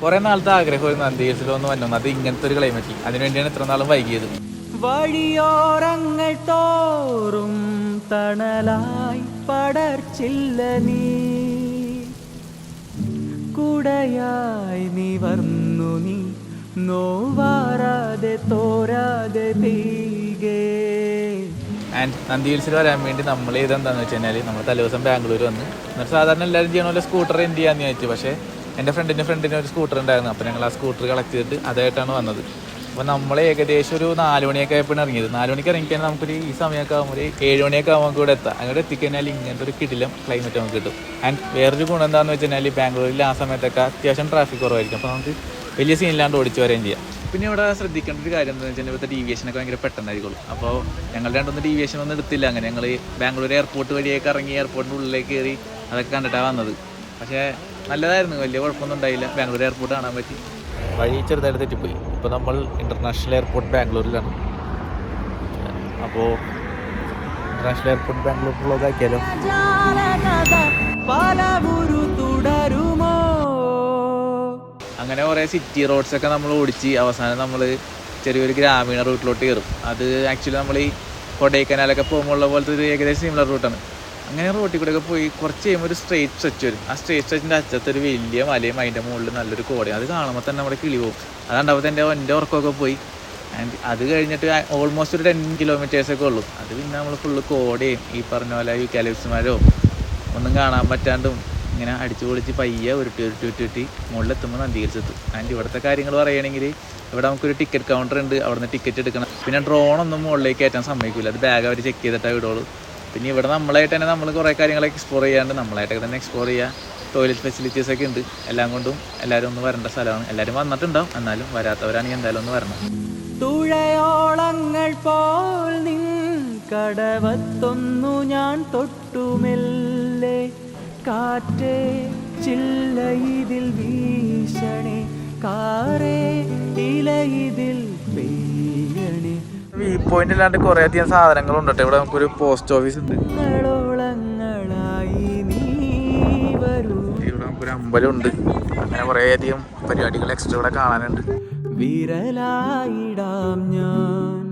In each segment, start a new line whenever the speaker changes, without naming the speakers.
കുറെ നാളത്തെ ആഗ്രഹമായിരുന്നു നന്ദി ഹിൽസിലൊന്ന് വന്നു. അത് ഇങ്ങനത്തെ ഒരു ക്ലൈമറ്റ്, അതിനുവേണ്ടിയാണ് ഇത്ര നാളും വൈകിയത്.
വഴിയോരങ്ങൾ തോറും തണലായി പടർച്ചില്ല നീ, കുടയായി നീ വർന്നു നീ, നോവാറാതെ തോരാതെ പെയ്കേ.
ആൻഡ് നന്ദി ഹിൽസിൽ വരാൻ വേണ്ടി നമ്മൾ ചെയ്തെന്താണെന്ന് വെച്ച് കഴിഞ്ഞാൽ നമ്മൾ തലേദിവസം ബാംഗ്ലൂർ വന്ന്, എന്നിട്ട് സാധാരണ എല്ലാവരും ചെയ്യണ പോലെ സ്കൂട്ടർ റെൻറ്റ് ചെയ്യാമെന്ന് ചോദിച്ചു. പക്ഷേ എൻ്റെ ഫ്രണ്ടിന് ഒരു സ്കൂട്ടർ ഉണ്ടായിരുന്നു. അപ്പോൾ ഞങ്ങൾ ആ സ്കൂട്ടർ കളക്ട് ചെയ്തിട്ട് അതായിട്ടാണ് വന്നത്. അപ്പോൾ നമ്മൾ ഏകദേശം ഒരു 4 മണിയൊക്കെ ആയപ്പോഴാണ് ഇറങ്ങിയത്. 4 മണിക്ക് ഇറങ്ങിക്കഴിഞ്ഞാൽ നമുക്കൊരു ഈ സമയമൊക്കെ ആകുമ്പോൾ ഒരു 7 മണിയൊക്കെ ആകുമ്പോൾ നമുക്ക് ഇവിടെ എത്താം. അങ്ങോട്ട് എത്തിക്കഴിഞ്ഞാൽ ഇങ്ങനത്തെ ഒരു കിടിലം ക്ലൈമറ്റ് നമുക്ക് കിട്ടും. ആൻഡ് വേറൊരു ഗുണം എന്താണെന്ന് വെച്ച് കഴിഞ്ഞാൽ ബാംഗ്ലൂരിൽ ആ സമയത്തൊക്കെ അത്യാവശ്യം ട്രാഫിക് കുറവായിരിക്കും. അപ്പോൾ നമുക്ക് വലിയ സീനില്ലാണ്ട് ഓടിച്ച് വരികയും ചെയ്യാം. പിന്നെ ഇവിടെ ശ്രദ്ധിക്കേണ്ട ഒരു കാര്യം എന്താണെന്ന് വെച്ചാൽ ഇവിടുത്തെ ഡീവിയേഷനൊക്കെ ഭയങ്കര പെട്ടെന്നായിരിക്കുള്ളൂ. അപ്പോൾ ഞങ്ങൾ രണ്ടൊന്നും ഡീവിയേഷൻ ഒന്നും എടുത്തില്ല. അങ്ങനെ ഞങ്ങൾ ബാംഗ്ലൂർ എയർപോർട്ട് വഴിയൊക്കെ ഇറങ്ങി എയർപോർട്ടിൻ്റെ ഉള്ളിലേക്ക് കയറി അതൊക്കെ കണ്ടിട്ടാണ് വന്നത്. പക്ഷേ നല്ലതായിരുന്നു, വലിയ കുഴപ്പമൊന്നും ഉണ്ടായില്ല. ബാംഗ്ലൂർ എയർപോർട്ട് കാണാൻ പറ്റി. വഴി ചെറുതായിട്ട് തെറ്റിപ്പോയി. ഇപ്പോൾ നമ്മൾ ഇൻ്റർനാഷണൽ എയർപോർട്ട് ബാംഗ്ലൂരിലാണ്. അപ്പോൾ ഇൻ്റർനാഷണൽ എയർപോർട്ട് ബാംഗ്ലൂർ വ്ലോഗ് ആക്കിയാലോ. അങ്ങനെ കുറേ സിറ്റി റോഡ്സൊക്കെ നമ്മൾ ഓടിച്ച് അവസാനം നമ്മൾ ചെറിയൊരു ഗ്രാമീണ റൂട്ടിലോട്ട് കയറും. അത് ആക്ച്വലി നമ്മൾ ഈ കൊടൈക്കനാലൊക്കെ പോകുമ്പോൾ ഉള്ള പോലത്തെ ഒരു ഏകദേശം സിമിലർ റൂട്ടാണ്. അങ്ങനെ റോട്ടിൽ കൂടെയൊക്കെ പോയി കുറച്ച് കഴിയുമ്പോൾ ഒരു സ്ട്രേറ്റ് സ്ട്രെച്ച് വരും. ആ സ്ട്രേറ്റ് സ്ട്രെച്ചിൻ്റെ അറ്റത്തൊരു വലിയ മലയും അതിൻ്റെ മുകളിൽ നല്ലൊരു കോടയും. അത് കാണുമ്പോൾ തന്നെ നമ്മുടെ കിളി പോകും. അതുണ്ടാവുമ്പോൾ എൻ്റെ ഉറക്കമൊക്കെ പോയി. ആൻഡ് അത് കഴിഞ്ഞിട്ട് ഓൾമോസ്റ്റ് ഒരു 10 കിലോമീറ്റേഴ്സൊക്കെ ഉള്ളൂ. അത് പിന്നെ നമ്മൾ ഫുള്ള് കോടയും ഈ പറഞ്ഞ പോലെ യൂക്കാലിപ്സ് മരവും ഒന്നും കാണാൻ പറ്റാണ്ടും ഇങ്ങനെ അടിച്ചു പൊളിച്ച് പയ്യെ ഉരുട്ടി മുകളിലെത്തുമ്പോൾ നന്ദി ഹിൽസ് എത്തും. ആൻഡ് ഇവിടുത്തെ കാര്യങ്ങൾ പറയുകയാണെങ്കിൽ ഇവിടെ നമുക്കൊരു ടിക്കറ്റ് കൗണ്ടർ ഉണ്ട്. അവിടെ നിന്ന് ടിക്കറ്റ് എടുക്കണം. പിന്നെ ഡ്രോണൊന്നും മുകളിലേക്ക് കയറ്റാൻ സമ്മതിക്കില്ല. അത് ബാഗ് അവർ ചെക്ക് ചെയ്തിട്ടാണ് വിടുള്ളൂ. പിന്നെ ഇവിടെ നമ്മളായിട്ട് തന്നെ നമ്മൾ കുറേ കാര്യങ്ങൾ എക്സ്പ്ലോർ ചെയ്യാണ്ട് നമ്മളായിട്ടൊക്കെ തന്നെ എക്സ്പ്ലോർ ചെയ്യുക. ടോയ്ലറ്റ് ഫെസിലിറ്റീസൊക്കെ ഉണ്ട്. എല്ലാം കൊണ്ടും എല്ലാവരും ഒന്ന് വരേണ്ട സ്ഥലമാണ്. എല്ലാവരും വന്നിട്ടുണ്ടാവും, എന്നാലും വരാത്തവരാണെങ്കിൽ എന്തായാലും ഒന്ന് വരണം.
തുഴയോളങ്ങൾ പോൽ നിൻ കടവത്തൊന്നു ഞാൻ തൊട്ടുമെല്ലെ, കാറ്റേ ചില്ലയിതിൽ വീശണേ, കാറേ ഇലയിതിൽ പെയ്യണേ.
വ്യൂ പോയിന്റ് ഇല്ലാണ്ട് കുറേ അധികം സാധനങ്ങളുണ്ട് കേട്ടോ. ഇവിടെ നമുക്കൊരു പോസ്റ്റ് ഓഫീസ് ഉണ്ട്. ഇവിടെ നമുക്കൊരു അമ്പലമുണ്ട്. അങ്ങനെ കുറേ അധികം പരിപാടികൾ എക്സ്ട്രാ ഇവിടെ കാണാനുണ്ട്.
വിരലായിടാം ഞാൻ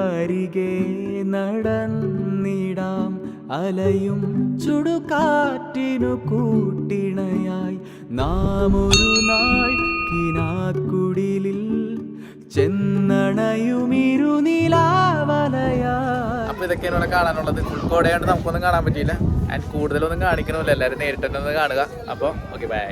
അരികെ നടന്നിടാം, അലയും ചുടുകാറ്റിനു കൂട്ടിണയായി നാം ഒരു നാൾ കിനാക്കുടിലിൽ ചെന്നണയുമിരുനിലാവലയാ.
അപ്പോൾ ഇതൊക്കെയാണ് ഇവിടെ കാണാനുള്ളത്. ഫുൾ കോടയായിട്ട് നമുക്കൊന്നും കാണാൻ പറ്റിയില്ല. ആൻഡ് കൂടുതലൊന്നും കാണിക്കണമല്ലോ, എല്ലാവരും നേരിട്ട് തന്നെ ഒന്ന് കാണുക. അപ്പോൾ ഓക്കെ, ബൈ.